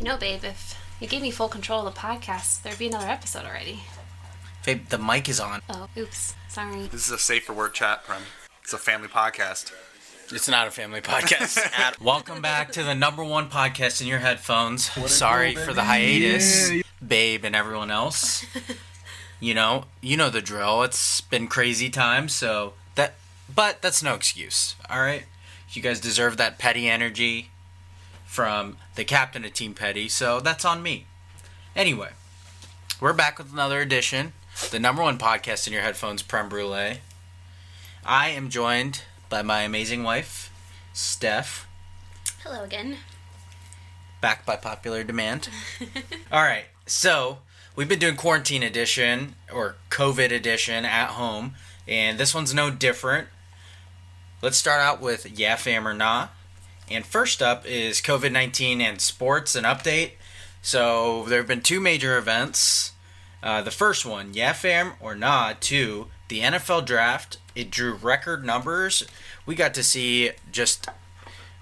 No, babe, if you gave me full control of the podcast, there'd be another episode already. Babe, the mic is on. Oh, oops. Sorry. This is a safe for work chat, Prem. It's a family podcast. It's not a family podcast. Welcome back to the number one podcast in your headphones. Sorry for the hiatus, babe and everyone else. You know the drill. It's been crazy times, but that's no excuse, all right? You guys deserve that petty energy from the captain of Team Petty, so that's on me. Anyway, we're back with another edition, the number one podcast in your headphones, Prem Brulee. I am joined by my amazing wife, Steph. Hello again. Back by popular demand. All right, so we've been doing quarantine edition, or COVID edition, at home, and this one's no different. Let's start out with Yeah Fam or Nah. And first up is COVID-19 and sports, an update. So there have been two major events. The first one, Yeah Fam or Nah 2, the NFL draft. It drew record numbers. We got to see just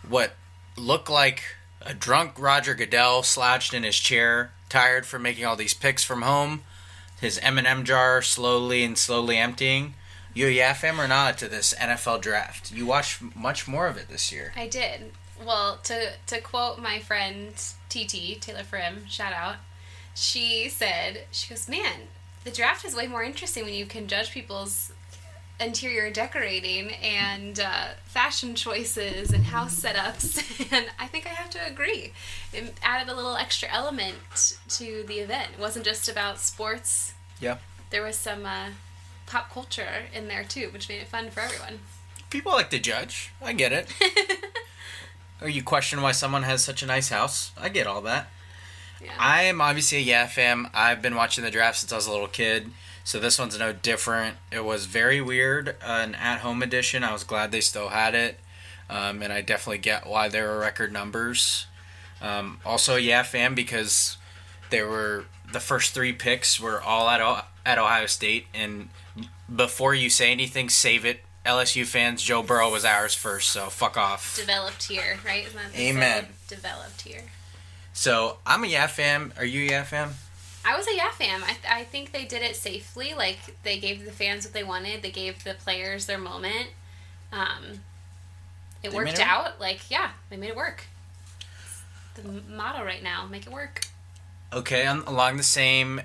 what looked like a drunk Roger Goodell slouched in his chair, tired from making all these picks from home. His M&M jar slowly emptying. You Yeah Fam or Nah to this NFL draft? You watched much more of it this year. I did. Well, to quote my friend TT, Taylor Frim, shout out, she goes, man, the draft is way more interesting when you can judge people's interior decorating and fashion choices and house setups, and I think I have to agree. It added a little extra element to the event. It wasn't just about sports. Yeah. There was some pop culture in there too, which made it fun for everyone. People like to judge. I get it. Or you question why someone has such a nice house. I get all that. Yeah. I am obviously a Yeah Fam. I've been watching the draft since I was a little kid, so this one's no different. It was very weird, an at-home edition. I was glad they still had it, and I definitely get why there were record numbers. Also, Yeah Fam, because the first three picks were all at Ohio State, and before you say anything, save it. LSU fans, Joe Burrow was ours first, so fuck off. Developed here, right? Isn't that Amen. Developed here. So, I'm a Yeah Fam. Are you a Yeah Fam? I was a Yeah Fam. I think they did it safely. Like, they gave the fans what they wanted. They gave the players their moment. It worked out. Like, yeah, they made it work. The motto right now, make it work. Okay, along the same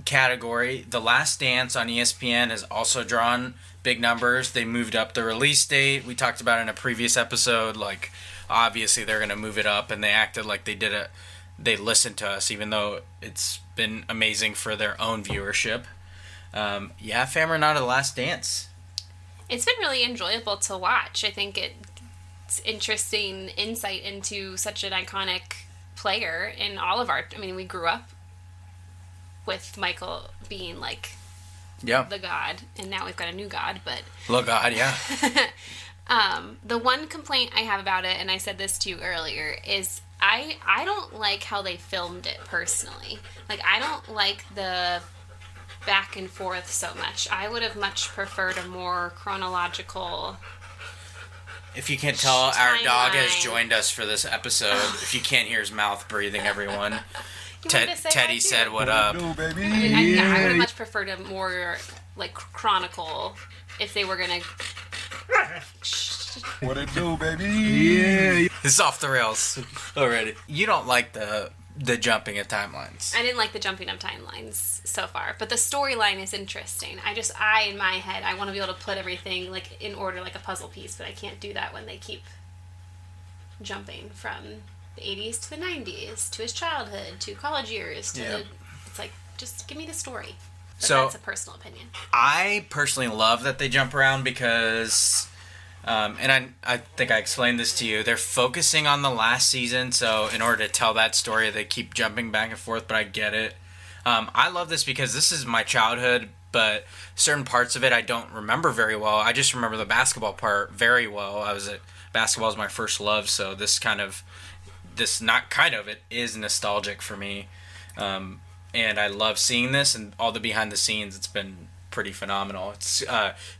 category, The Last Dance on ESPN has also drawn big numbers. They moved up the release date. We talked about it in a previous episode. Like, obviously they're going to move it up, and they acted like they listened to us, even though it's been amazing for their own viewership. Yeah Fam or Not, The Last Dance? It's been really enjoyable to watch. I think it's interesting insight into such an iconic player in all of we grew up with Michael being like the god, and now we've got a new god, but the god, yeah. The one complaint I have about it, and I said this to you earlier, is I don't like how they filmed it personally. Like, I don't like the back and forth so much. I would have much preferred a more chronological. If you can't tell, our dog has joined us for this episode. If you can't hear his mouth breathing, everyone. Teddy said, "What up?" I would have much preferred a more like chronicle if they were gonna. What it do, baby? Yeah. It's off the rails already. You don't like the jumping of timelines. I didn't like the jumping of timelines so far, but the storyline is interesting. In my head, I want to be able to put everything like in order, like a puzzle piece, but I can't do that when they keep jumping from the 80s to the 90s, to his childhood, to college years, it's like, just give me the story. But that's a personal opinion. I personally love that they jump around because, and I think I explained this to you, they're focusing on the last season, so in order to tell that story, they keep jumping back and forth, but I get it. I love this because this is my childhood, but certain parts of it I don't remember very well. I just remember the basketball part very well. Basketball is my first love, so it is nostalgic for me. And I love seeing this and all the behind the scenes. It's been pretty phenomenal. It's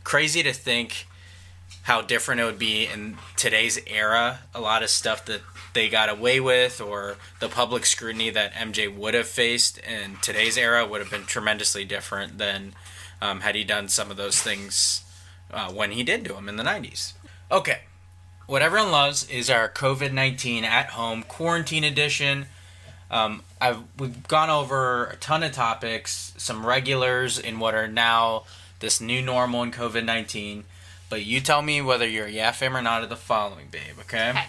crazy to think how different it would be in today's era. A lot of stuff that they got away with, or the public scrutiny that MJ would have faced in today's era, would have been tremendously different than had he done some of those things when he did do them in the 90s. Okay, what everyone loves is our COVID-19 at-home quarantine edition. We've gone over a ton of topics, some regulars in what are now this new normal in COVID-19. But you tell me whether you're a yeah fam or not of the following, babe, okay?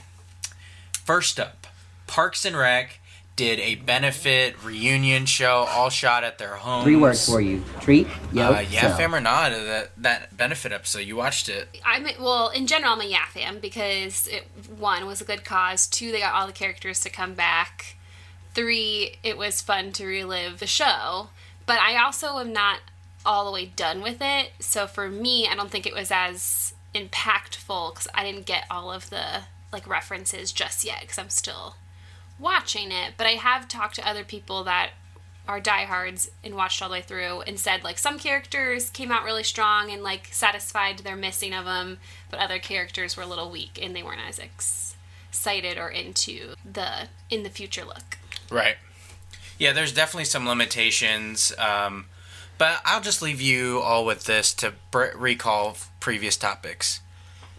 First up, Parks and Rec did a benefit reunion show, all shot at their homes. 3 words for you. Treat, yeah sell. fam or not of that benefit episode. You watched it. In general, I'm a yeah fam because one, was a good cause. 2, they got all the characters to come back. 3, it was fun to relive the show. But I also am not all the way done with it. So for me, I don't think it was as impactful because I didn't get all of the references just yet because I'm still watching it. But I have talked to other people that are diehards and watched all the way through and said some characters came out really strong and satisfied their missing of them, but other characters were a little weak and they weren't as excited or into the in the future look. Right. Yeah, there's definitely some limitations. But I'll just leave you all with this to recall previous topics.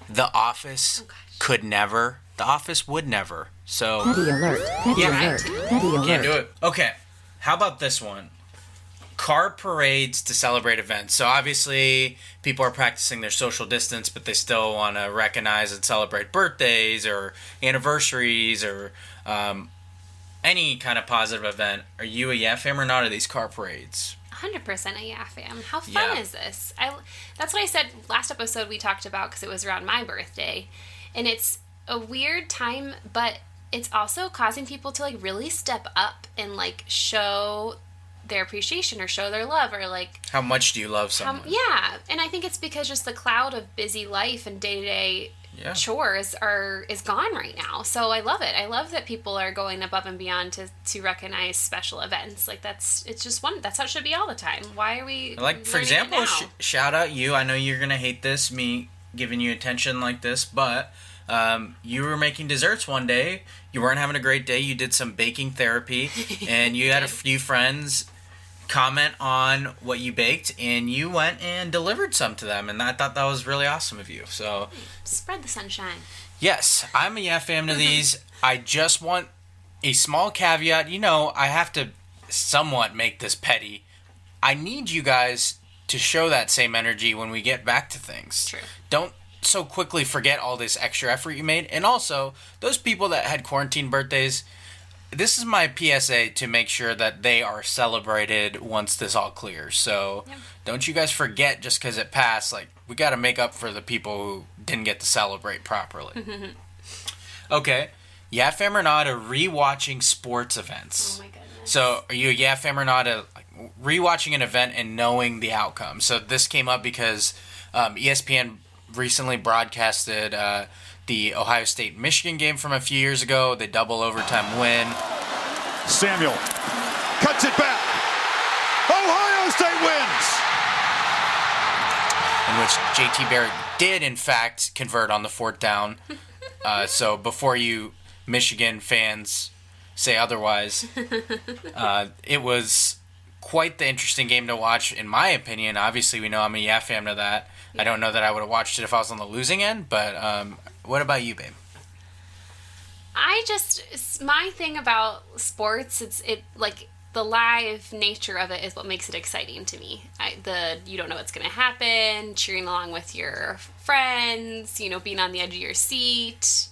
The Office could never. The Office would never. So Petty alert. Petty alert. Petty alert. Can't do it. Okay. How about this one? Car parades to celebrate events. So obviously people are practicing their social distance, but they still want to recognize and celebrate birthdays or anniversaries or any kind of positive event. Are you a yeah fam or not of these car parades? 100% a yeah fam. How fun is this? That's what I said last episode we talked about because it was around my birthday. And it's a weird time, but it's also causing people to really step up and show their appreciation or show their love or how much do you love someone? Yeah. And I think it's because just the cloud of busy life and day-to-day chores is gone right now. So I love it. I love that people are going above and beyond to recognize special events. It's just that's how it should be all the time. Why are we for example, shout out you. I know you're gonna hate this, me giving you attention like this, but you were making desserts one day. You weren't having a great day. You did some baking therapy, and you had a few friends comment on what you baked, and you went and delivered some to them, and I thought that was really awesome of you. So spread the sunshine. Yes, I'm a yeah fam to these. I just want a small caveat. I have to somewhat make this petty. I need you guys to show that same energy when we get back to things. True. Don't so quickly forget all this extra effort you made. And also, those people that had quarantine birthdays, this is my PSA to make sure that they are celebrated once this all clears. So don't you guys forget just because it passed. We got to make up for the people who didn't get to celebrate properly. Okay. Yeah fam or not of rewatching sports events? Oh my goodness. So are you a yeah fam or not of rewatching an event and knowing the outcome? So this came up because ESPN recently broadcasted the Ohio State-Michigan game from a few years ago, the double overtime win. Samuel cuts it back. Ohio State wins! In which JT Barrett did, in fact, convert on the 4th down. So before you Michigan fans say otherwise, it was quite the interesting game to watch, in my opinion. Obviously, we know I'm a yeah fam to that. I don't know that I would have watched it if I was on the losing end, but what about you, babe? My thing about sports, the live nature of it is what makes it exciting to me. You don't know what's going to happen, cheering along with your friends, being on the edge of your seat,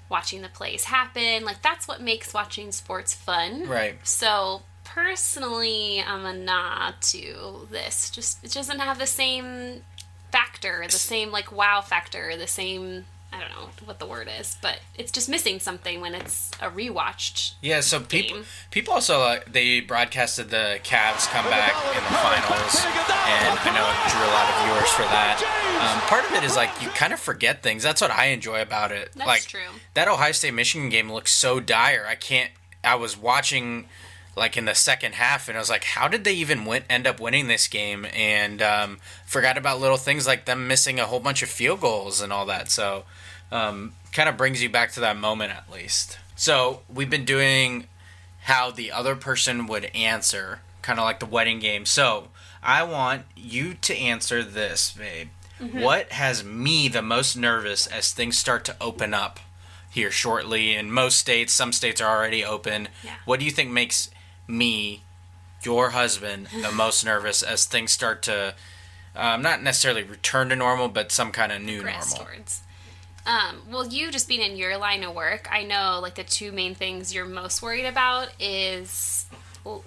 watching the plays happen. That's what makes watching sports fun. Right. So personally, I'm a nah to this. It doesn't have the same factor, the same wow factor, the same, I don't know what the word is, but it's just missing something when it's a rewatched. Yeah, so people also they broadcasted the Cavs comeback in the finals, and I know it drew a lot of viewers for that. Part of it is you kind of forget things. That's what I enjoy about it. That's true. That Ohio State Michigan game looks so dire. I was watching like in the second half, and I was like, how did they even end up winning this game? And forgot about little things like them missing a whole bunch of field goals and all that. So kind of brings you back to that moment at least. So we've been doing how the other person would answer, kind of like the wedding game. So I want you to answer this, babe. Mm-hmm. What has me the most nervous as things start to open up here shortly? In most states, some states are already open. Yeah. What do you think makes me, your husband, the most nervous as things start to not necessarily return to normal, but some kind of new normal? Towards. Well, you just being in your line of work, I know like the two main things you're most worried about is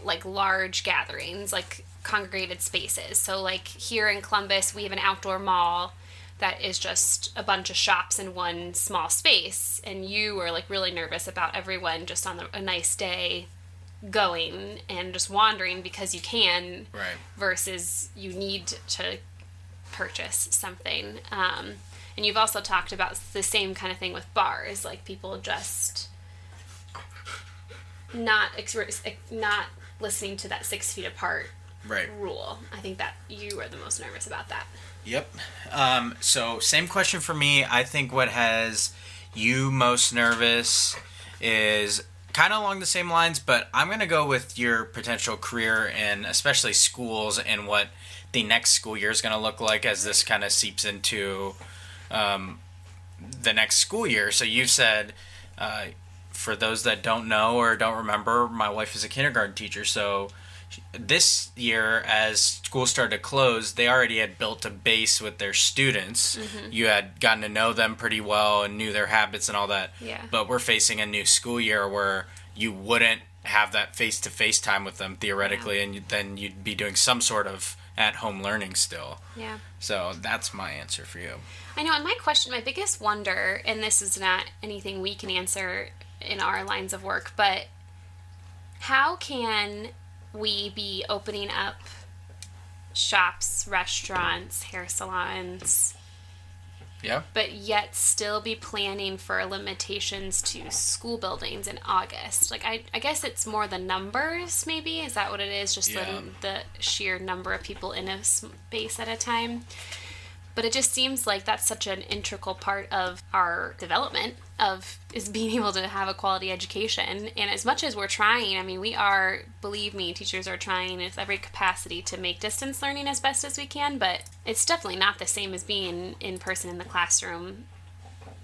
like large gatherings, like congregated spaces. So like here in Columbus, we have an outdoor mall that is just a bunch of shops in one small space, and you were like really nervous about everyone just on a nice day going and just wandering because you can, right, versus you need to purchase something. And you've also talked about the same kind of thing with bars, like people just not listening to that 6 feet apart rule. I think that you are the most nervous about that. Yep. So same question for me. I think what has you most nervous is kind of along the same lines, but I'm going to go with your potential career and especially schools and what the next school year is going to look like as this kind of seeps into the next school year. So you said, for those that don't know or don't remember, my wife is a kindergarten teacher. So this year, as school started to close, they already had built a base with their students. Mm-hmm. You had gotten to know them pretty well and knew their habits and all that. Yeah. But we're facing a new school year where you wouldn't have that face-to-face time with them theoretically, yeah, and then you'd be doing some sort of at-home learning still. Yeah. So that's my answer for you. I know, and my biggest wonder, and this is not anything we can answer in our lines of work, but how can we be opening up shops, restaurants, hair salons, yeah, but yet still be planning for limitations to school buildings in August? Like, I guess it's more the numbers, maybe? Is that what it is? Just the sheer number of people in a space at a time? But it just seems like that's such an integral part of our development is being able to have a quality education. And as much as we're trying, I mean, believe me, teachers are trying with every capacity to make distance learning as best as we can, but it's definitely not the same as being in person in the classroom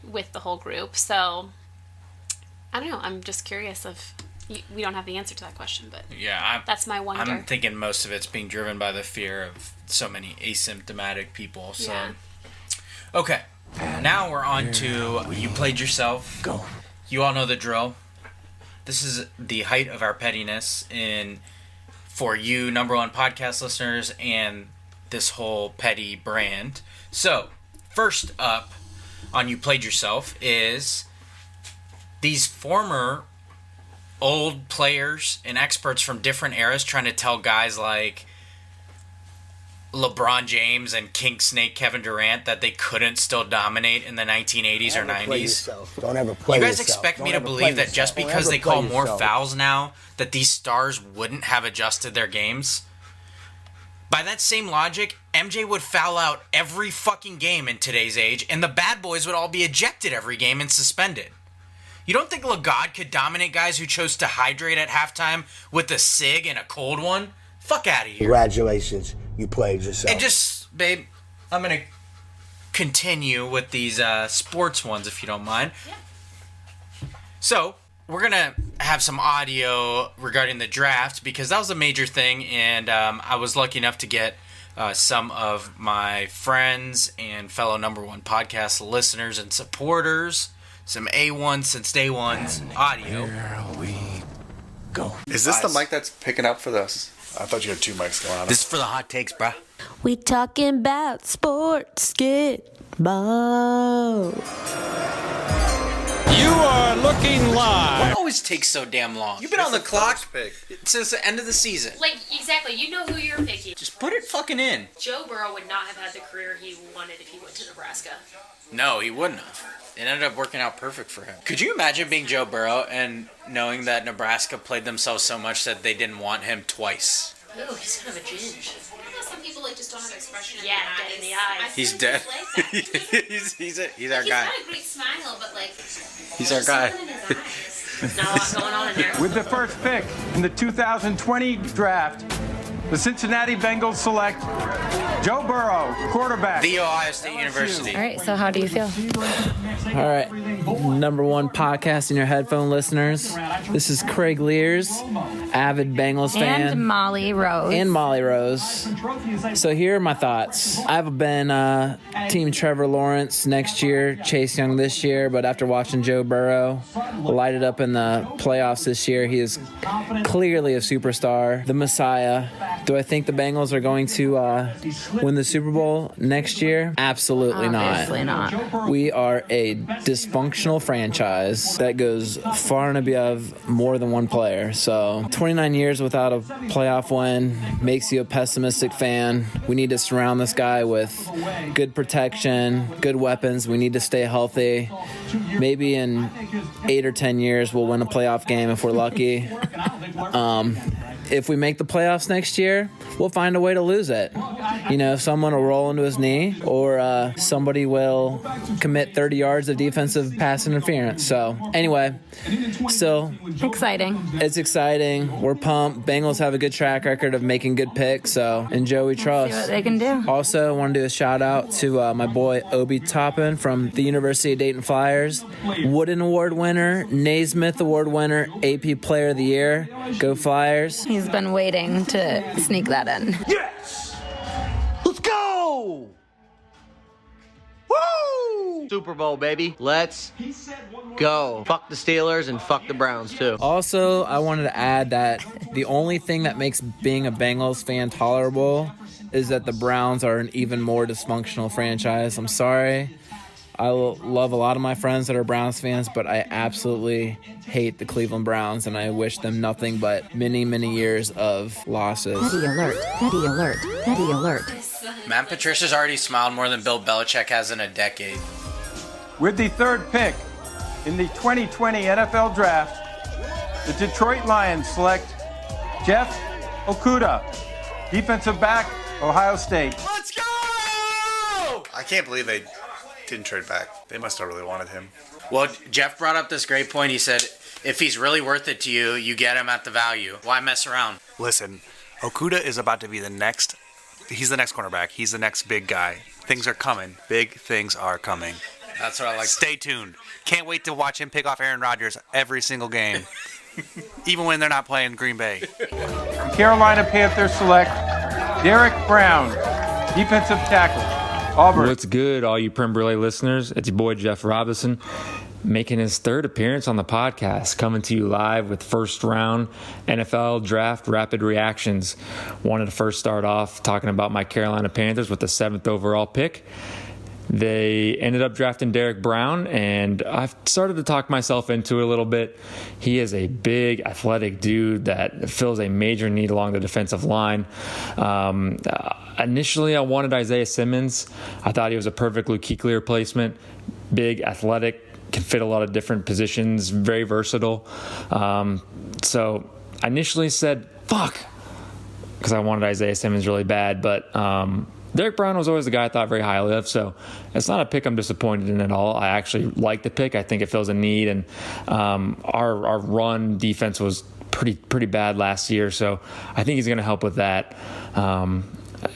with the whole group. So, I don't know, I'm just curious we don't have the answer to that question, but yeah, that's my wonder. I'm thinking most of it's being driven by the fear of so many asymptomatic people. So, yeah. Okay, now we're on to You Played Yourself. Go. You all know the drill. This is the height of our pettiness for you, number one podcast listeners, and this whole petty brand. So, first up on You Played Yourself is these former old players and experts from different eras trying to tell guys like LeBron James and King Snake Kevin Durant that they couldn't still dominate in the 1980s or 90s. Don't ever play You guys yourself. expect me to Don't ever believe play that just yourself. because Don't they ever play call more yourself. fouls now that these stars wouldn't have adjusted their games? By that same logic, MJ would foul out every fucking game in today's age, and the bad boys would all be ejected every game and suspended. You don't think Lagarde could dominate guys who chose to hydrate at halftime with a cig and a cold one? Fuck out of here. Congratulations, you played yourself. And just, babe, I'm going to continue with these sports ones, if you don't mind. Yeah. So, we're going to have some audio regarding the draft because that was a major thing, and I was lucky enough to get some of my friends and fellow number one podcast listeners and supporters some A1 since day one's audio. Here we go. Is this the mic that's picking up for this? I thought you had two mics going on. This is for the hot takes, bruh. We talking about sports, get ball. You are looking live. What always takes so damn long? You've been on the clock since the end of the season. Like, exactly. You know who you're picking. Just put it fucking in. Joe Burrow would not have had the career he wanted if he went to Nebraska. No, he wouldn't have. It ended up working out perfect for him. Could you imagine being Joe Burrow and knowing that Nebraska played themselves so much that they didn't want him twice? Oh, he's kind of a ginge. Some people like just don't have expression. Yeah, dead in the eyes. He's dead. he's our guy. He's got a great smile, but like He's our guy. Not a lot going on in there. With the first pick in the 2020 draft, the Cincinnati Bengals select Joe Burrow, quarterback. The Ohio State University. All right, so how do you feel? All right, number one podcast in your headphone listeners. This is Craig Lears, avid Bengals fan. And Molly Rose. So here are my thoughts. I've been Team Trevor Lawrence next year, Chase Young this year, but after watching Joe Burrow light it up in the playoffs this year, he is clearly a superstar, the Messiah. Do I think the Bengals are going to win the Super Bowl next year? Absolutely Obviously not. We are a dysfunctional franchise that goes far and above more than one player. So 29 years without a playoff win makes you a pessimistic fan. We need to surround this guy with good protection, good weapons. We need to stay healthy. Maybe in 8 or 10 years we'll win a playoff game if we're lucky. If we make the playoffs next year, we'll find a way to lose it. You know, someone will roll into his knee or somebody will commit 30 yards of defensive pass interference. So, anyway, still exciting. It's exciting. We're pumped. Bengals have a good track record of making good picks, so in Joe we trust. See what they can do. Also, I want to do a shout out to my boy Obi Toppin from the University of Dayton Flyers, Wooden Award winner, Naismith Award winner, AP Player of the Year. Go Flyers. He's been waiting to sneak that in. Yes! Let's go! Woo! Super Bowl, baby. Let's go. Fuck the Steelers and fuck the Browns, too. Also, I wanted to add that the only thing that makes being a Bengals fan tolerable is that the Browns are an even more dysfunctional franchise. I'm sorry. I love a lot of my friends that are Browns fans, but I absolutely hate the Cleveland Browns, and I wish them nothing but many, many years of losses. Petty alert. Petty alert. Petty alert. Matt Patricia's already smiled more than Bill Belichick has in a decade. With the third pick in the 2020 NFL Draft, the Detroit Lions select Jeff Okudah, defensive back, Ohio State. Let's go! I can't believe they didn't trade back. They must have really wanted him. Well, Jeff brought up this great point. He said, if he's really worth it to you, you get him at the value. Why mess around? Listen, Okudah is about to be the next. He's the next cornerback. He's the next big guy. Things are coming. Big things are coming. That's what I like. Stay tuned. Can't wait to watch him pick off Aaron Rodgers every single game. Even when they're not playing Green Bay. Carolina Panthers select Derek Brown, defensive tackle, Auburn. What's good, all you Prem Brulee listeners? It's your boy Jeff Robinson, making his third appearance on the podcast, coming to you live with first round NFL draft rapid reactions. Wanted to first start off talking about my Carolina Panthers with the 7th overall pick. They ended up drafting Derek Brown, and I've started to talk myself into it a little bit. He is a big, athletic dude that fills a major need along the defensive line. Initially, I wanted Isaiah Simmons. I thought he was a perfect Luke Kuechly replacement. Big, athletic, can fit a lot of different positions, very versatile. So I initially said, fuck, because I wanted Isaiah Simmons really bad, but Derek Brown was always the guy I thought very highly of, so it's not a pick I'm disappointed in at all. I actually like the pick. I think it fills a need, and our run defense was pretty bad last year, so I think he's going to help with that.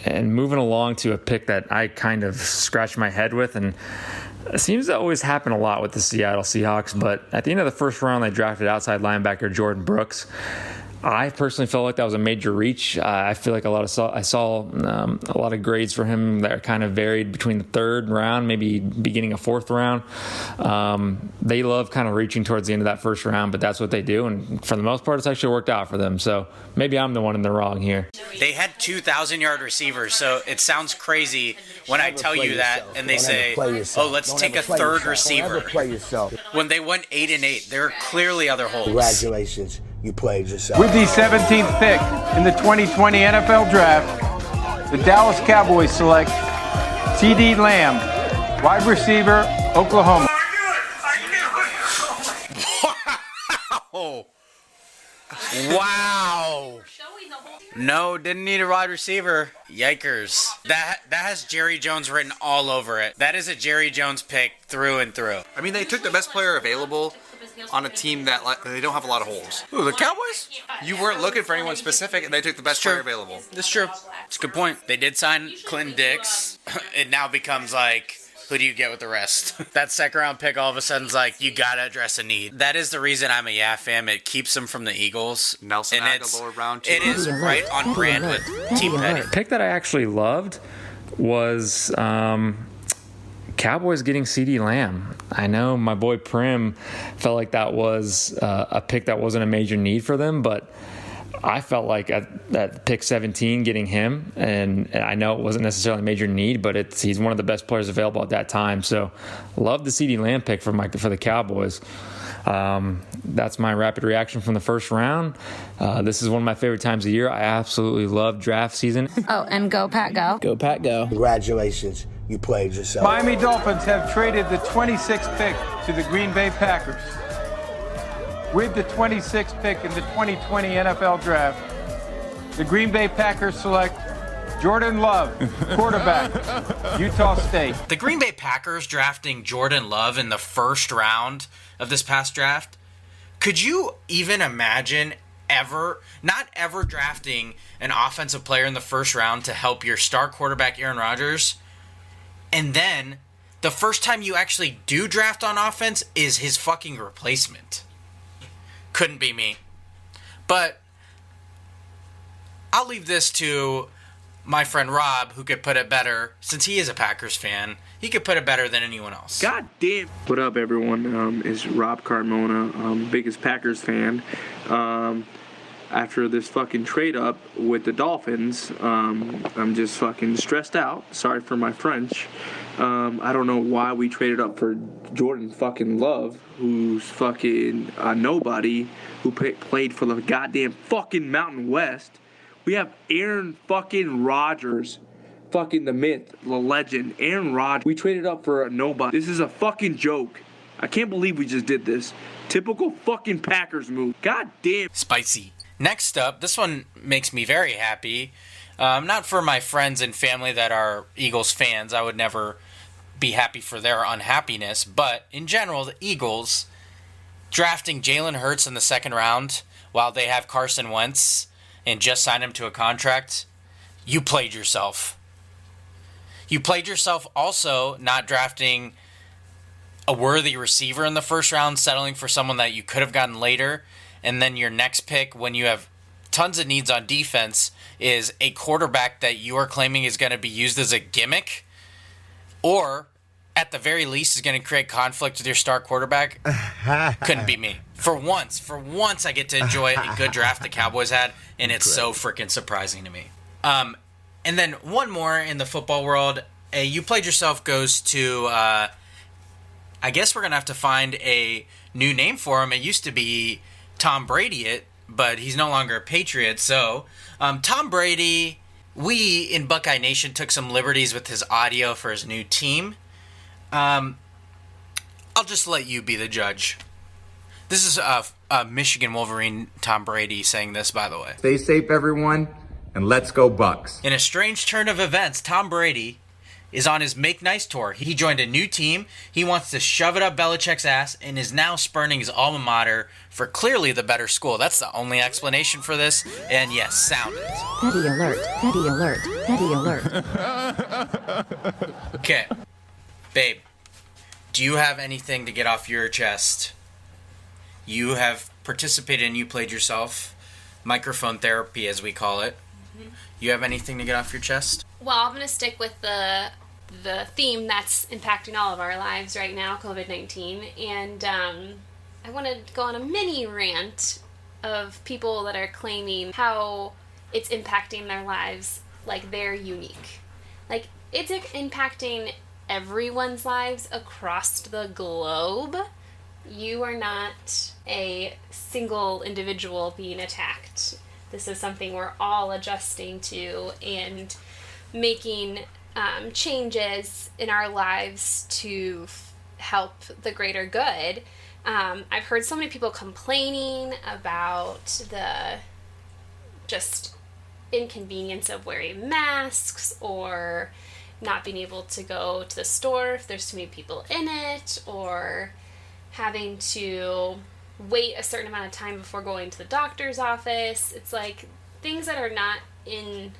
And moving along to a pick that I kind of scratched my head with, and it seems to always happen a lot with the Seattle Seahawks, but at the end of the first round, they drafted outside linebacker Jordan Brooks. I personally felt like that was a major reach. I feel like I saw a lot of grades for him that are kind of varied between the third round, maybe beginning of fourth round. They love kind of reaching towards the end of that first round, but that's what they do. And for the most part, it's actually worked out for them. So maybe I'm the one in the wrong here. They had 2,000-yard receivers, so it sounds crazy when I tell you that, and they say, "Oh, let's take a third receiver." When they went 8-8, there are clearly other holes. Congratulations, you played yourself. With the 17th pick in the 2020 NFL Draft, the Dallas Cowboys select C.D. Lamb, wide receiver, Oklahoma. Wow. Wow. No, didn't need a wide receiver. Yikers. That has Jerry Jones written all over it. That is a Jerry Jones pick through and through. I mean, they took the best player available on a team that they don't have a lot of holes. Ooh, the Cowboys? You weren't looking for anyone specific, and they took the best player available. That's true. It's a good point. They did sign Clinton Dix. It now becomes like, who do you get with the rest? That second round pick all of a sudden is like, you gotta address a need. That is the reason I'm a Yeah fan. It keeps them from the Eagles. Nelson Aguilar, round 2. It is right on brand with Team Petty. Pick that I actually loved was Cowboys getting C.D. Lamb. I know my boy Prim felt like that was a pick that wasn't a major need for them, but I felt like at pick 17 getting him, and I know it wasn't necessarily a major need, but he's one of the best players available at that time. So love the C.D. Lamb pick for the Cowboys. That's my rapid reaction from the first round. This is one of my favorite times of year. I absolutely love draft season. Oh, and go, Pat, go. Go, Pat, go. Congratulations, you played yourself. Miami Dolphins have traded the 26th pick to the Green Bay Packers. With the 26th pick in the 2020 NFL Draft, the Green Bay Packers select Jordan Love, quarterback, Utah State. The Green Bay Packers drafting Jordan Love in the first round of this past draft. Could you even imagine not ever drafting an offensive player in the first round to help your star quarterback Aaron Rodgers? And then the first time you actually do draft on offense is his fucking replacement. Couldn't be me. But I'll leave this to my friend Rob, who could put it better. Since he is a Packers fan, he could put it better than anyone else. God damn. What up, everyone? It's Rob Carmona, biggest Packers fan. After this fucking trade up with the Dolphins, I'm just fucking stressed out. Sorry for my French. I don't know why we traded up for Jordan fucking Love, who's fucking a nobody, who played for the goddamn fucking Mountain West. We have Aaron fucking Rodgers, fucking the myth, the legend, Aaron Rodgers. We traded up for a nobody. This is a fucking joke. I can't believe we just did this. Typical fucking Packers move. God damn. Spicy. Next up, this one makes me very happy. Not for my friends and family that are Eagles fans. I would never be happy for their unhappiness. But in general, the Eagles drafting Jalen Hurts in the second round while they have Carson Wentz and just signed him to a contract, you played yourself. You played yourself also not drafting a worthy receiver in the first round, settling for someone that you could have gotten later. And then your next pick, when you have tons of needs on defense, is a quarterback that you are claiming is going to be used as a gimmick, or at the very least is going to create conflict with your star quarterback. Couldn't be me. For once I get to enjoy a good draft the Cowboys had, and it's so freaking surprising to me. And then one more in the football world. You played yourself goes to, I guess we're going to have to find a new name for him. It used to be Tom Brady, but he's no longer a Patriot. So Tom Brady, we in Buckeye Nation took some liberties with his audio for his new team. I'll just let you be the judge. This is a Michigan Wolverine Tom Brady saying this, by the way. Stay safe, everyone, and let's go Bucks. In a strange turn of events, Tom Brady is on his Make Nice tour. He joined a new team. He wants to shove it up Belichick's ass and is now spurning his alma mater for clearly the better school. That's the only explanation for this. And yes, sound it. Petty alert, petty alert, petty alert. Okay. Babe, do you have anything to get off your chest? You have participated and you played yourself. microphone therapy, as we call it. You have anything to get off your chest? Well, I'm going to stick with the theme that's impacting all of our lives right now, COVID-19, and I want to go on a mini rant of people that are claiming how it's impacting their lives like they're unique. Like, it's impacting everyone's lives across the globe. You are not a single individual being attacked. This is something we're all adjusting to and making changes in our lives to help the greater good. I've heard so many people complaining about the just inconvenience of wearing masks or not being able to go to the store if there's too many people in it, or having to wait a certain amount of time before going to the doctor's office. It's like things that are not in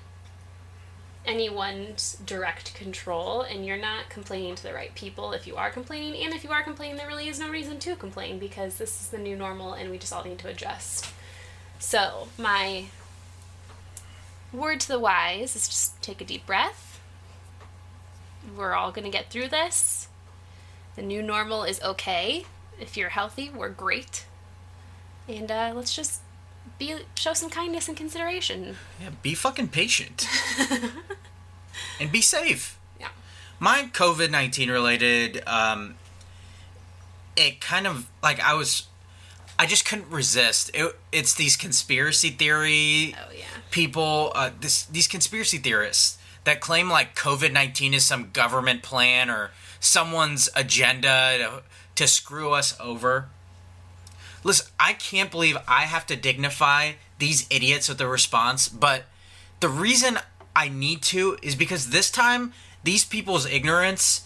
anyone's direct control, and you're not complaining to the right people if you are complaining. And if you are complaining, there really is no reason to complain, because this is the new normal and we just all need to adjust. So my word to the wise is just take a deep breath. We're all going to get through this. The new normal is okay. If you're healthy, we're great. And let's just show some kindness and consideration. Yeah, be fucking patient. And be safe. Yeah. My COVID-19 related, it kind of, like, I just couldn't resist. It's these conspiracy theory people, these conspiracy theorists that claim, like, COVID-19 is some government plan or someone's agenda to screw us over. Listen, I can't believe I have to dignify these idiots with a response, but the reason I need to is because this time, these people's ignorance,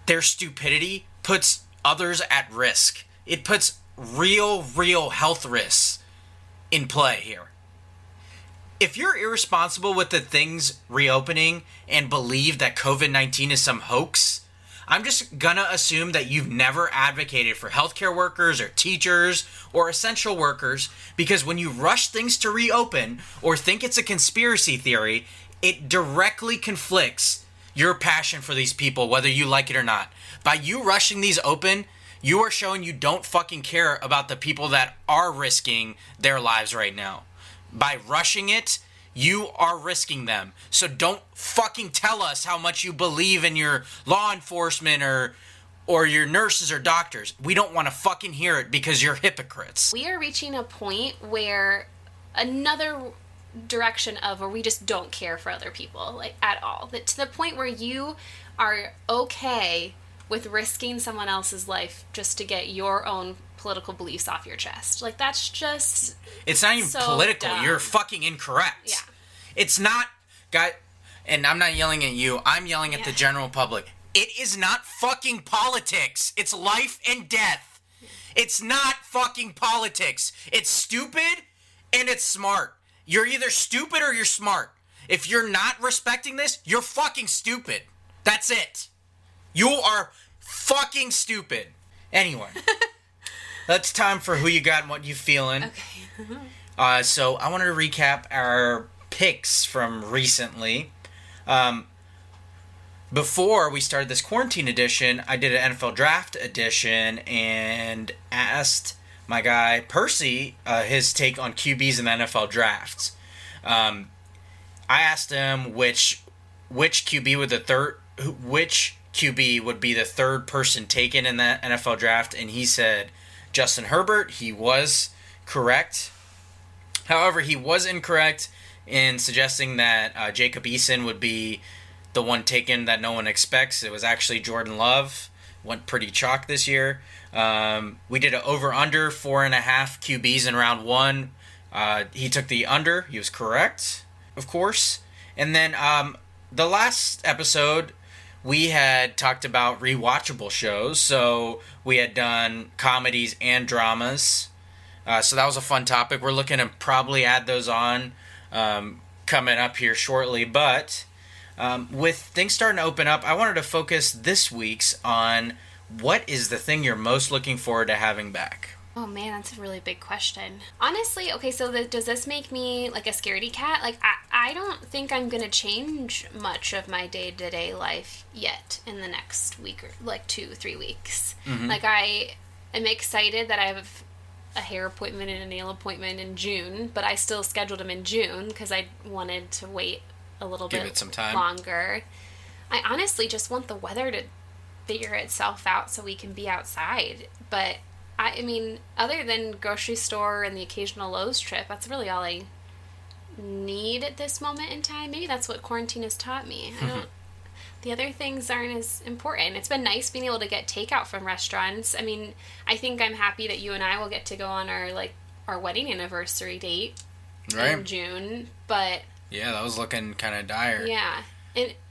their stupidity, puts others at risk. It puts real health risks in play here. If you're irresponsible with the things reopening and believe that COVID-19 is some hoax, I'm just gonna assume that you've never advocated for healthcare workers or teachers or essential workers, because when you rush things to reopen or think it's a conspiracy theory, it directly conflicts your passion for these people, whether you like it or not. By you rushing these open, you are showing you don't fucking care about the people that are risking their lives right now. By rushing it, you are risking them. So don't fucking tell us how much you believe in your law enforcement or your nurses or doctors. We don't want to fucking hear it because you're hypocrites. We are reaching a point where another direction of where we just don't care for other people, like, at all. That to the point where you are okay with risking someone else's life just to get your own political beliefs off your chest. Like, that's just... It's not even so political. dumb. You're fucking incorrect. Yeah. It's not... And I'm not yelling at you. I'm yelling at the general public. It is not fucking politics. It's life and death. It's not fucking politics. It's stupid and it's smart. You're either stupid or you're smart. If you're not respecting this, you're fucking stupid. That's it. You are fucking stupid. Anyway. That's time for who you got and what you feeling. Okay. So I wanted to recap our picks from recently. Before we started this quarantine edition, I did an NFL draft edition and asked my guy Percy his take on QBs in the NFL drafts. I asked him which QB would be the third person taken in that NFL draft, and he said Justin Herbert. He was correct. However, he was incorrect in suggesting that Jacob Eason would be the one taken that no one expects. It was actually Jordan Love. Went pretty chalk this year. We did an over-under 4.5 QBs in round one. He took the under. He was correct, of course. And then the last episode, we had talked about rewatchable shows. So we had done comedies and dramas. So that was a fun topic. We're looking to probably add those on coming up here shortly. But with things starting to open up, I wanted to focus this week's on what is the thing you're most looking forward to having back. Oh man, that's a really big question. Honestly, okay, so does this make me like a scaredy cat? Like, I don't think I'm gonna change much of my day-to-day life yet in the next week or like 2-3 weeks. Mhm. Like, I am excited that I have a hair appointment and a nail appointment in June, but I still scheduled them in June because I wanted to wait a little Give bit it some time. longer. I honestly just want the weather to figure itself out so we can be outside. But I mean, other than grocery store and the occasional Lowe's trip, that's really all I need at this moment in time. Maybe that's what quarantine has taught me. The other things aren't as important. It's been nice being able to get takeout from restaurants. I mean, I think I'm happy that you and I will get to go on our wedding anniversary date in June. But yeah, that was looking kind of dire. yeah,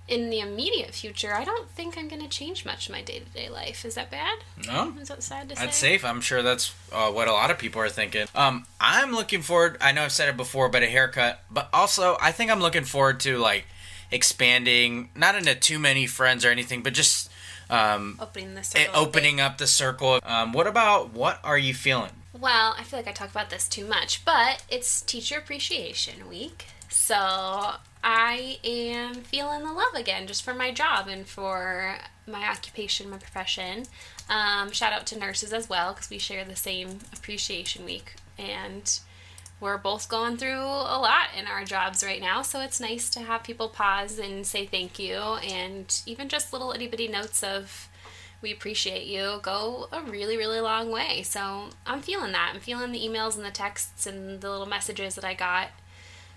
in the immediate future, I don't think I'm going to change much of my day-to-day life. Is that bad? No. Is that sad to say? That's safe. I'm sure that's what a lot of people are thinking. I'm looking forward, I know I've said it before, but a haircut. But also, I think I'm looking forward to, like, expanding, not into too many friends or anything, but just opening up the circle. What are you feeling? Well, I feel like I talk about this too much, but it's Teacher Appreciation Week. So I am feeling the love again just for my job and for my occupation, my profession. Shout out to nurses as well because we share the same Appreciation Week. And we're both going through a lot in our jobs right now. So it's nice to have people pause and say thank you. And even just little itty-bitty notes of we appreciate you go a really, really long way. So I'm feeling that. I'm feeling the emails and the texts and the little messages that I got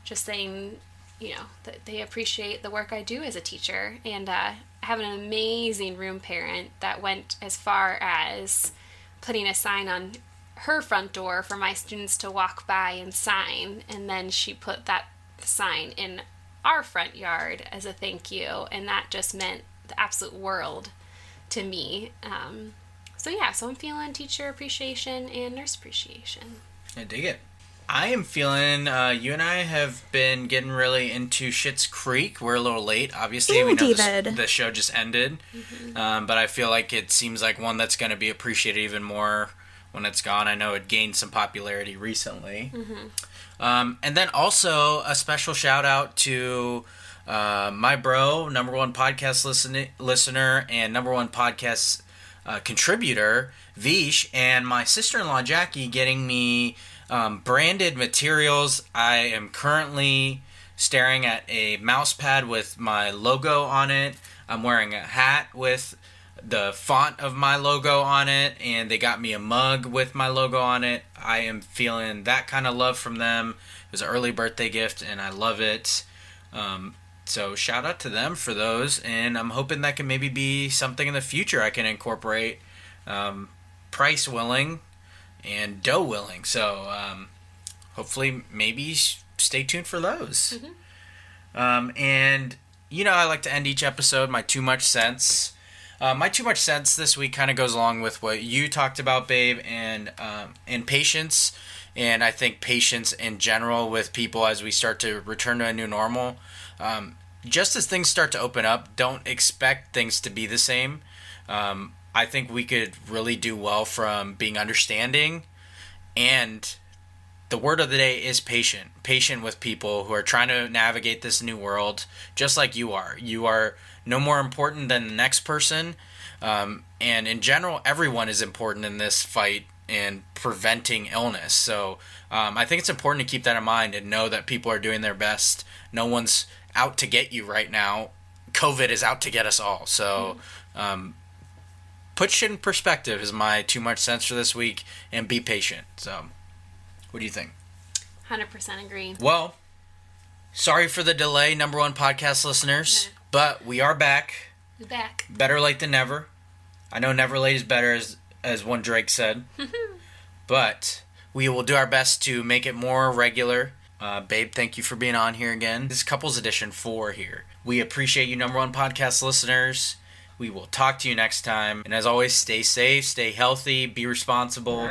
just saying, you know, that they appreciate the work I do as a teacher. And I have an amazing room parent that went as far as putting a sign on her front door for my students to walk by and sign. And then she put that sign in our front yard as a thank you. And that just meant the absolute world to me. So I'm feeling teacher appreciation and nurse appreciation. I dig it. I am feeling, you and I have been getting really into Schitt's Creek. We're a little late, obviously. Ew, we know David. the show just ended. But I feel like it seems like one that's going to be appreciated even more when it's gone. I know it gained some popularity recently. And then also a special shout out to my bro, number one podcast listener and number one podcast contributor, Vish, and my sister-in-law, Jackie, getting me branded materials. I am currently staring at a mouse pad with my logo on it. I'm wearing a hat with the font of my logo on it, and they got me a mug with my logo on it. I am feeling that kind of love from them. It was an early birthday gift, and I love it. So shout out to them for those, and I'm hoping that can maybe be something in the future I can incorporate, price willing and dough willing. So hopefully maybe stay tuned for those. And you know, I like to end each episode my too much sense. My too much sense this week kind of goes along with what you talked about, babe, and patience. And I think patience in general with people as we start to return to a new normal. Just as things start to open up, don't expect things to be the same. I think we could really do well from being understanding. And the word of the day is patient. Patient with people who are trying to navigate this new world, just like you are. You are no more important than the next person. And in general, everyone is important in this fight and preventing illness. So I think it's important to keep that in mind and know that people are doing their best. No one's out to get you right now. COVID is out to get us all. So put shit in perspective is my too much sense for this week, and be patient. So what do you think? 100% agree. Well, sorry for the delay, number one podcast listeners, but we are back. We're back. Better late than never. I know never late is better, as one Drake said. But we will do our best to make it more regular. Babe, thank you for being on here again. This is Couples Edition 4 here. We appreciate you, number one podcast listeners. We will talk to you next time. And as always, stay safe, stay healthy, be responsible.